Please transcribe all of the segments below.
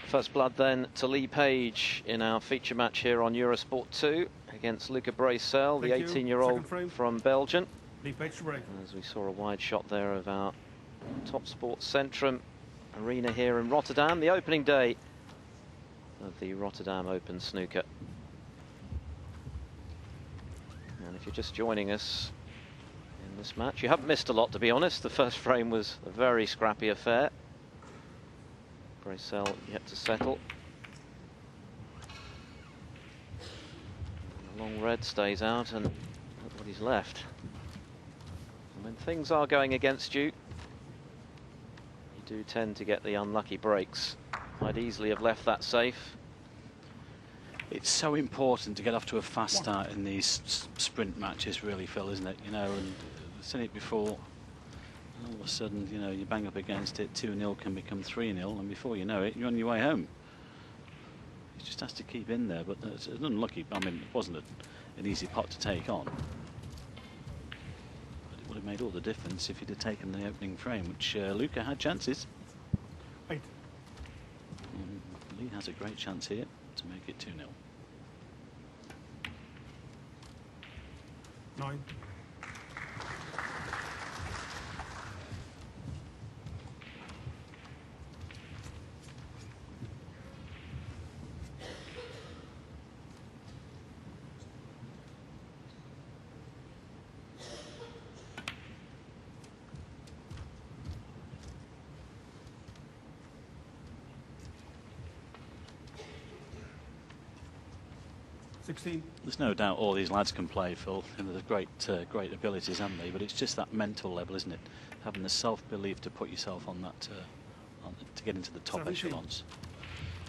First blood then to Lee Page in our feature match here on Eurosport 2 against Luca Brecel, the 18-year-old from Belgium. Lee Page to break. As we saw a wide shot there of our Top Sports Centrum arena here in Rotterdam, the opening day of the Rotterdam Open snooker. And if you're just joining us in this match, you haven't missed a lot, to be honest. The first frame was a very scrappy affair. Brecel yet to settle. And the long red stays out, and look what he's left. And when things are going against you, you do tend to get the unlucky breaks. I'd easily have left that safe. It's so important to get off to a fast start in these sprint matches, really, Phil, isn't it? You know, and I've seen it before. All of a sudden, you know, you bang up against it, 2-0 can become 3-0, and before you know it, you're on your way home. He just has to keep in there, but it's unlucky. I mean, it wasn't an easy pot to take on. But it would have made all the difference if he'd have taken the opening frame, which Luca had chances. 8. Lee has a great chance here to make it 2-0. 9. There's no doubt all these lads can play, Phil. You know, there's great abilities, haven't they? But it's just that mental level, isn't it? Having the self-belief to put yourself on that, to get into the top echelons.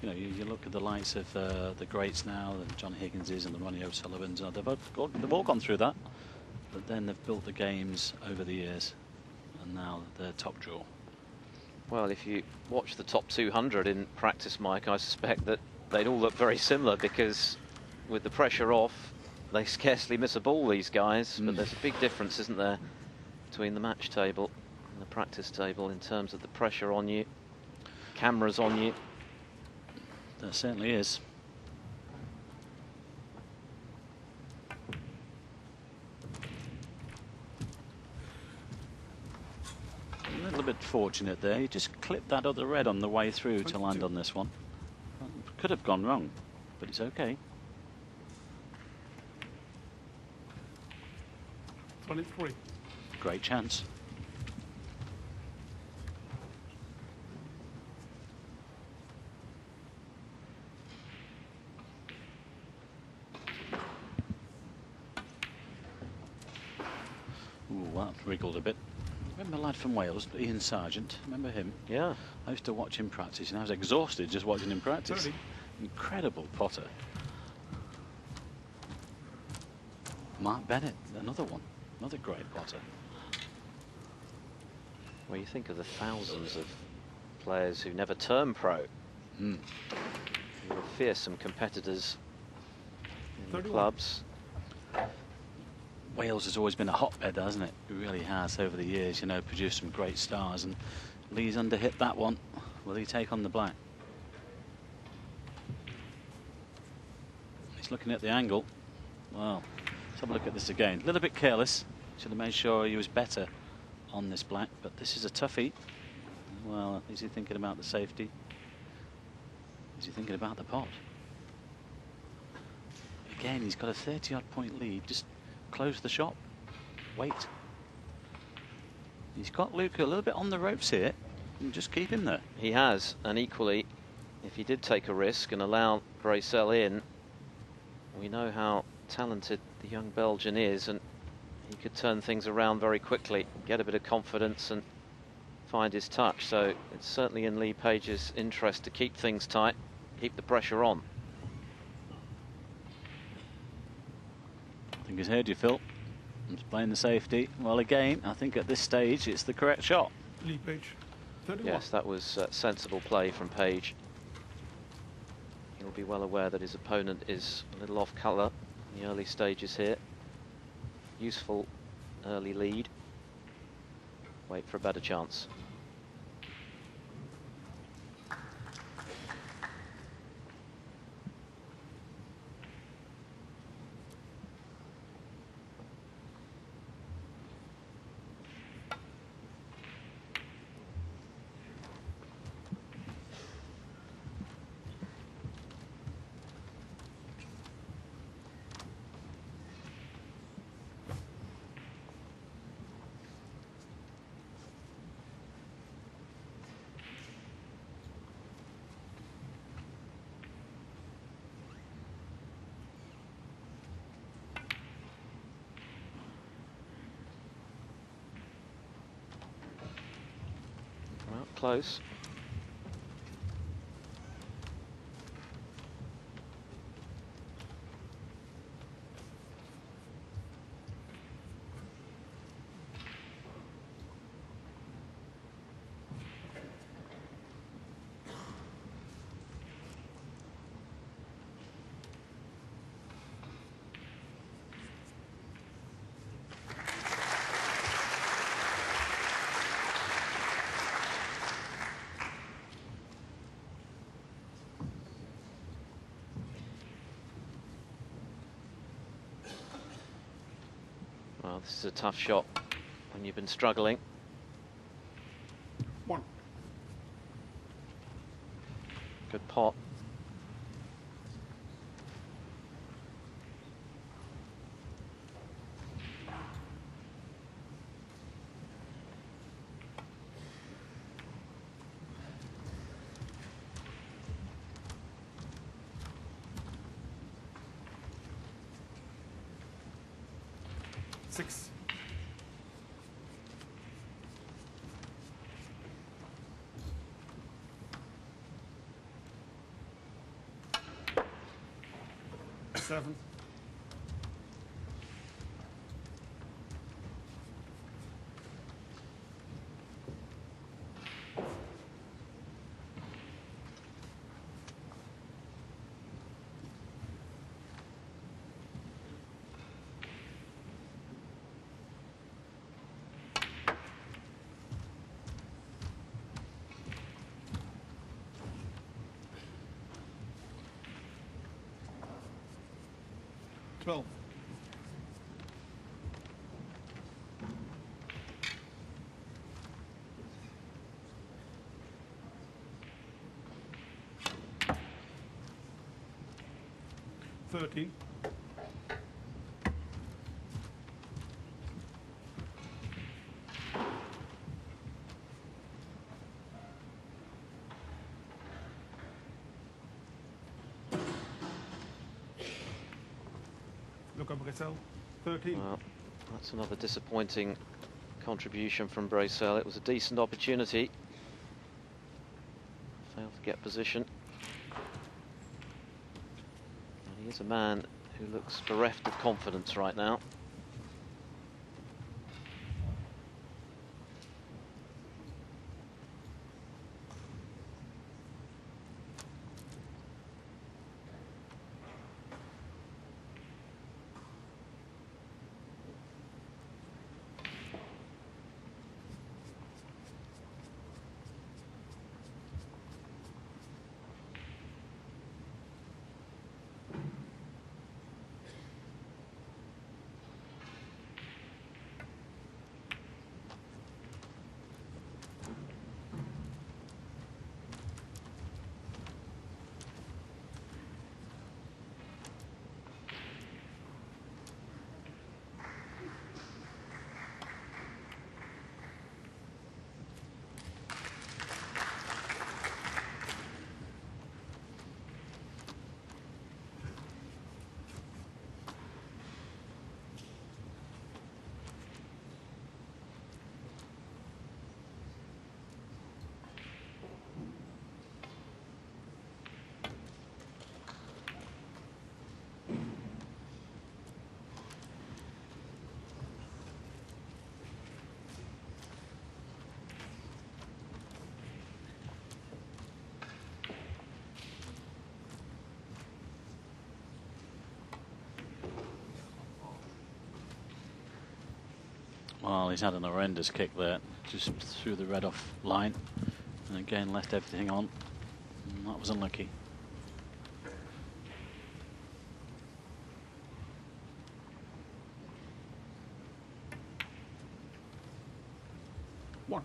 You know, you look at the likes of the greats now, the John Higginses and the Ronnie O'Sullivans. They've all gone through that, but then they've built the games over the years, and now they're top draw. Well, if you watch the top 200 in practice, Mike, I suspect that they'd all look very similar, because with the pressure off, they scarcely miss a ball, these guys. But there's a big difference, isn't there, between the match table and the practice table in terms of the pressure on you, cameras on you. There certainly is. A little bit fortunate there. He just clipped that other red on the way through to land on this one. Could have gone wrong, but it's okay. 23. Great chance. Ooh, that wriggled a bit. Remember a lad from Wales, Ian Sargent? Remember him? Yeah. I used to watch him practice, and I was exhausted just watching him practice. 30. Incredible potter. Mark Bennett, another one. Another great potter. Well, you think of the thousands of players who never turn pro. Who are fearsome competitors in the clubs. Wales has always been a hotbed, hasn't it? It really has over the years, you know, produced some great stars, and Lee's underhit that one. Will he take on the black? He's looking at the angle. Well, let's have a look at this again. A little bit careless. Should have made sure he was better on this black, but this is a toughie. Well, is he thinking about the safety? Is he thinking about the pot? Again, he's got a 30-odd point lead. Just close the shop. Wait. He's got Luca a little bit on the ropes here. And just keep him there. He has, and equally, if he did take a risk and allow Brecel in, we know how talented the young Belgian is, and he could turn things around very quickly, get a bit of confidence and find his touch. So it's certainly in Lee Page's interest to keep things tight, keep the pressure on. I think he's heard you, Phil. He's playing the safety. Well, again, I think at this stage it's the correct shot. Lee Page, 31. Yes, that was sensible play from Page. He'll be well aware that his opponent is a little off colour in the early stages here. Useful early lead. Wait for a better chance. close. Well, this is a tough shot when you've been struggling. 1. Good pot. Six. Seven. Twelve. Thirteen. Luca Brecel, 13. Well, that's another disappointing contribution from Brecel. It was a decent opportunity. Failed to get position. And he is a man who looks bereft of confidence right now. Well, he's had an horrendous kick there, just threw the red off line, and again left everything on. And that was unlucky. One.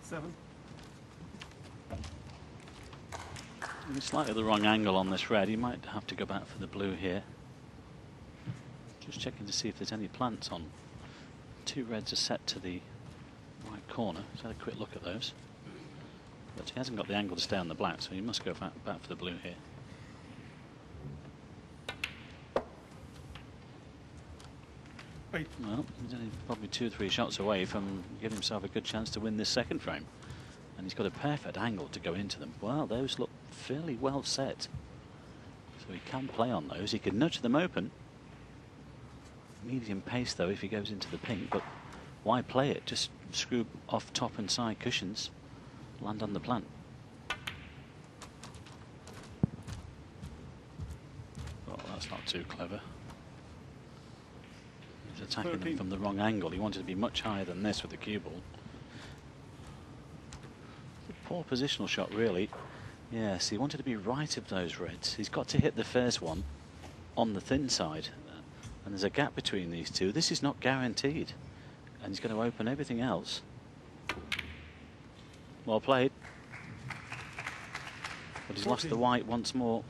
Seven. Slightly the wrong angle on this red. He might have to go back for the blue here. Just checking to see if there's any plants on. 2 reds are set to the right corner. Let's have a quick look at those. But he hasn't got the angle to stay on the black, so he must go back for the blue here. Well, he's only probably 2 or 3 shots away from giving himself a good chance to win this second frame. And he's got a perfect angle to go into them. Well, those look fairly well set. So he can play on those. He can nudge them open. Medium pace, though, if he goes into the pink. But why play it? Just screw off top and side cushions. Land on the plant. Well, that's not too clever. He's attacking them from the wrong angle. He wanted to be much higher than this with the cue ball. A poor positional shot, really. Yes, he wanted to be right of those reds. He's got to hit the first one on the thin side. And there's a gap between these two. This is not guaranteed. And he's going to open everything else. Well played. But he's lost the white once more.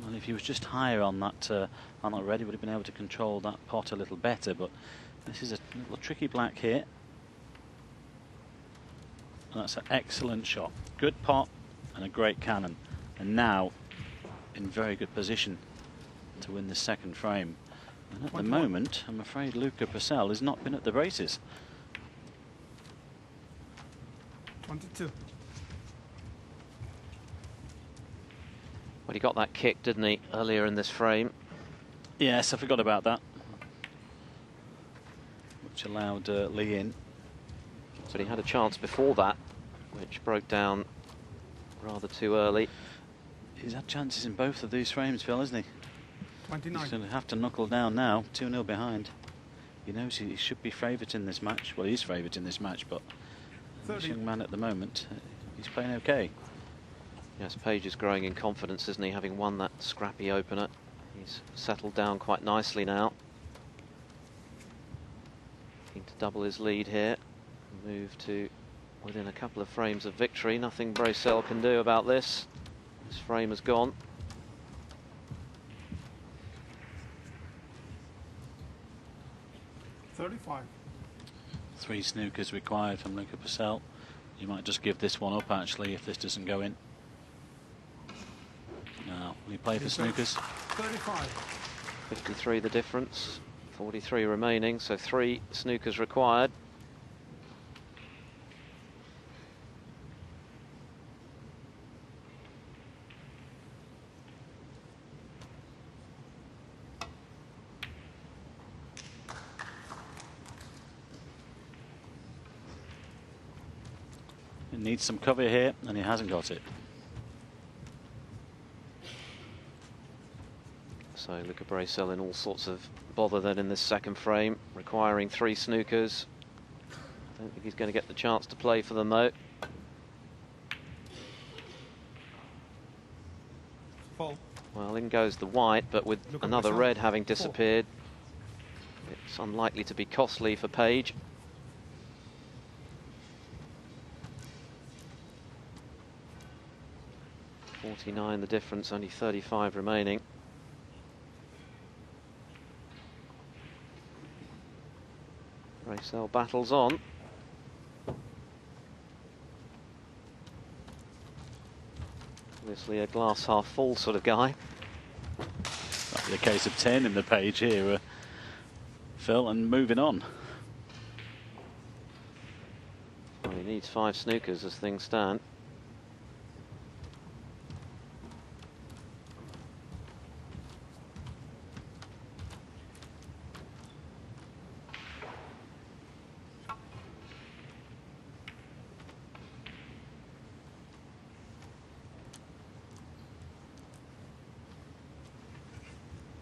Well, if he was just higher on that red, he would have been able to control that pot a little better. But this is a little tricky black here. And that's an excellent shot. Good pot and a great cannon. And now in very good position to win the second frame. And at the moment, I'm afraid Luca Brecel has not been at the races. 22. Well, he got that kick, didn't he, earlier in this frame? Yes, I forgot about that. Which allowed Lee in. But he had a chance before that, which broke down rather too early. He's had chances in both of these frames, Phil, hasn't he? 29. He's going to have to knuckle down now, 2-0 behind. He knows he should be favourite in this match. Well, he's favourite in this match, but this young man at the moment, he's playing okay. Yes, Page is growing in confidence, isn't he, having won that scrappy opener. He's settled down quite nicely now. Looking to double his lead here. Move to within a couple of frames of victory. Nothing Brecel can do about this. This frame has gone. $35. 3 snookers required from Luca Brecel. You might just give this one up, actually, if this doesn't go in. Now, will he play for snookers? 35. 53 the difference. 43 remaining, so 3 snookers required. Needs some cover here, and he hasn't got it. So Luca Brecel in all sorts of bother then in this second frame, requiring 3 snookers. I don't think he's going to get the chance to play for them though. Full. Well, in goes the white, but with another red having disappeared, it's unlikely to be costly for Page. 49 the difference, only 35 remaining. Brecel battles on. Obviously a glass half full sort of guy. That'll be a case of 10 in the Page here, Phil, and moving on. Well, he needs 5 snookers as things stand.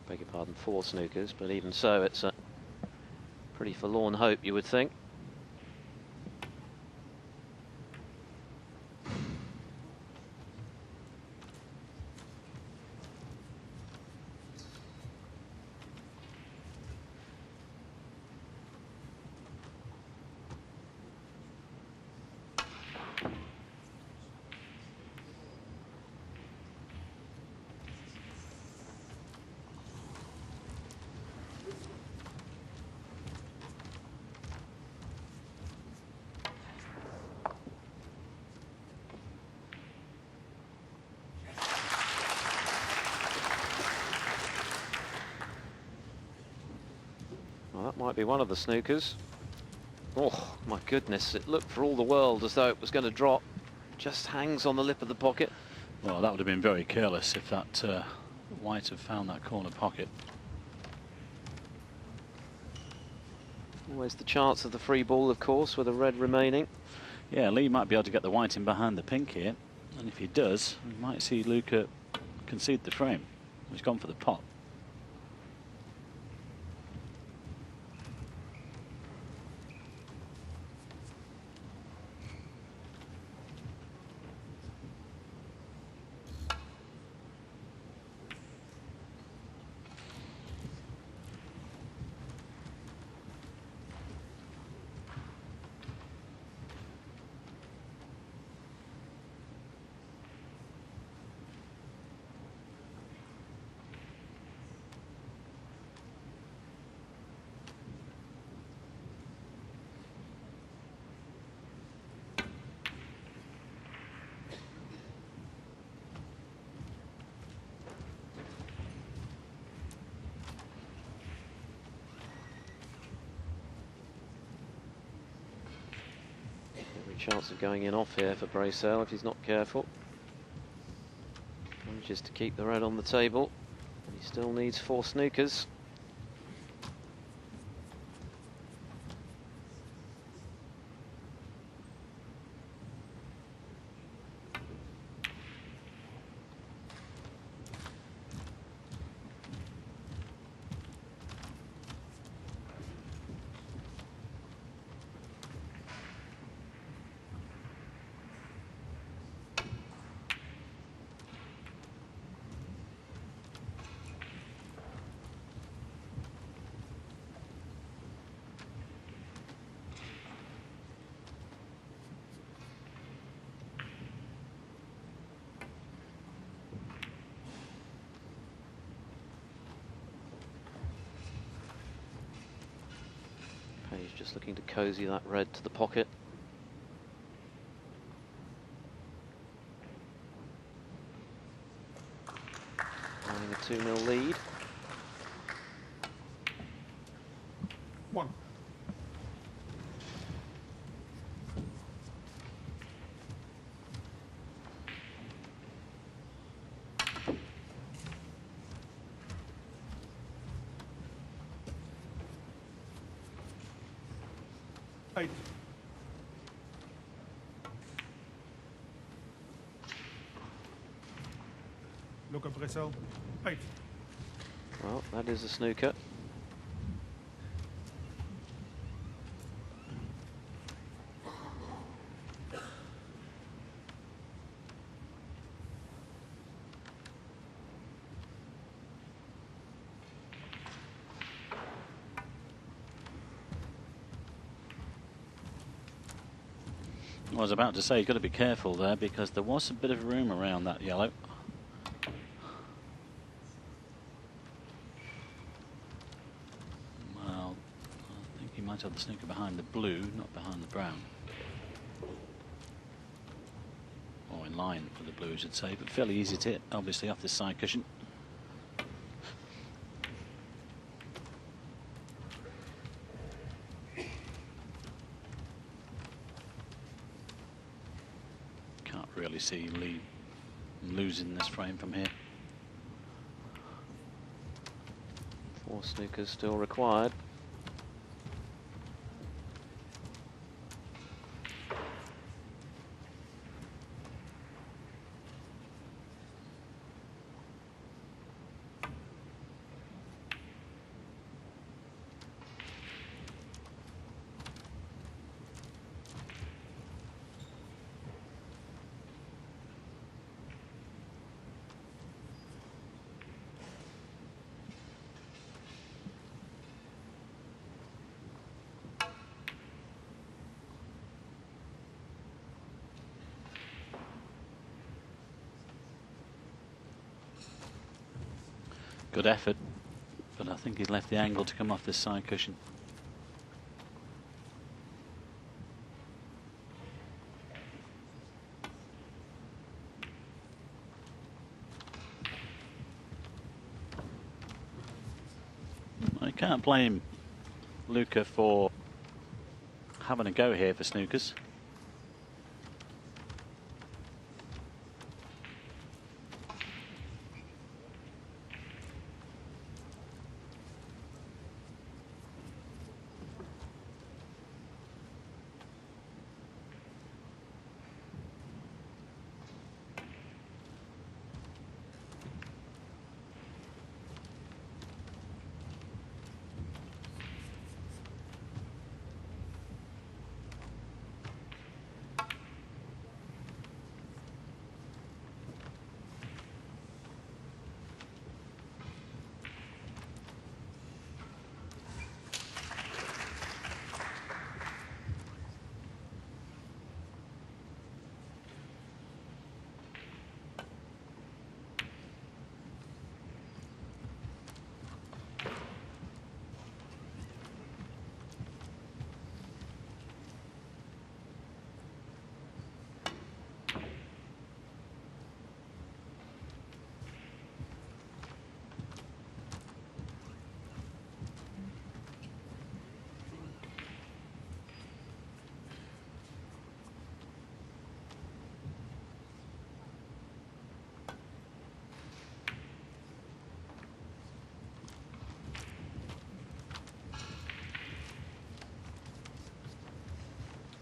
Beg your pardon, 4 snookers, but even so, it's a pretty forlorn hope, you would think. That might be one of the snookers. Oh, my goodness. It looked for all the world as though it was going to drop. Just hangs on the lip of the pocket. Well, that would have been very careless if that white had found that corner pocket. Always the chance of the free ball, of course, with a red remaining. Yeah, Lee might be able to get the white in behind the pink here. And if he does, we might see Luca concede the frame. He's gone for the pot. Chance of going in off here for Brecel if he's not careful. Manages to keep the red on the table. He still needs 4 snookers. He's just looking to cosy that red to the pocket. Having a 2-0 lead. 1. Eight. Luca Brecel. 8. Well, that is a snooker. I was about to say, you've got to be careful there because there was a bit of room around that yellow. Well, I think he might have the snooker behind the blue, not behind the brown. Or in line with the blue, I should say, but fairly easy to hit, obviously, off this side cushion. Really see Lee losing this frame from here. 4 snookers still required. Good effort, but I think he's left the angle to come off this side cushion. I can't blame Luca for having a go here for snookers.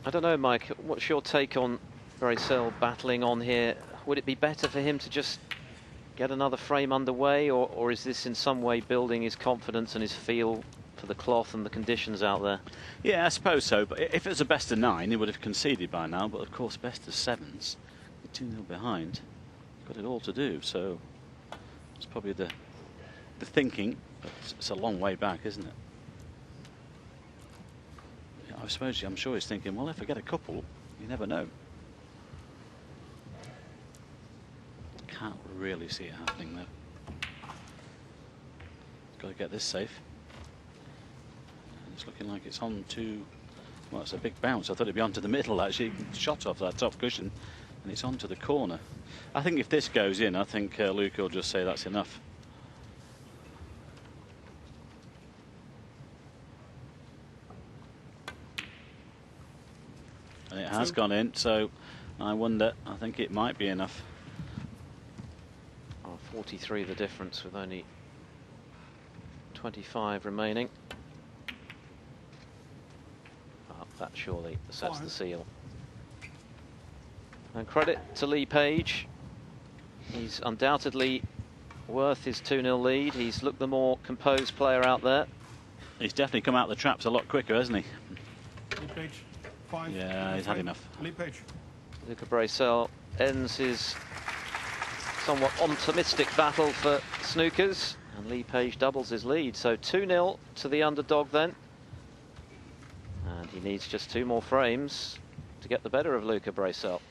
I don't know, Mike, what's your take on Brecel battling on here? Would it be better for him to just get another frame underway, or is this in some way building his confidence and his feel for the cloth and the conditions out there? Yeah, I suppose so, but if it was a best of 9, he would have conceded by now, but of course best of 7s, 2-0 behind, got it all to do, so it's probably the thinking, but it's a long way back, isn't it? I suppose, I'm sure he's thinking, well, if I get a couple, you never know. Can't really see it happening, though. Got to get this safe. And it's looking like it's on to, well, it's a big bounce. I thought it'd be onto the middle, actually. Shot off that top cushion, and it's onto the corner. I think if this goes in, I think Luca will just say that's enough. And it has gone in, so I wonder, I think it might be enough. 43 the difference with only 25 remaining. That surely sets the seal. And credit to Lee Page. He's undoubtedly worth his 2-0 lead. He's looked the more composed player out there. He's definitely come out the traps a lot quicker, hasn't he? Lee Page, 5. Yeah, he's had enough. Lee Page. Luca Brecel ends his somewhat optimistic battle for snookers, and Lee Page doubles his lead. So 2-0 to the underdog then. And he needs just 2 more frames to get the better of Luca Brecel.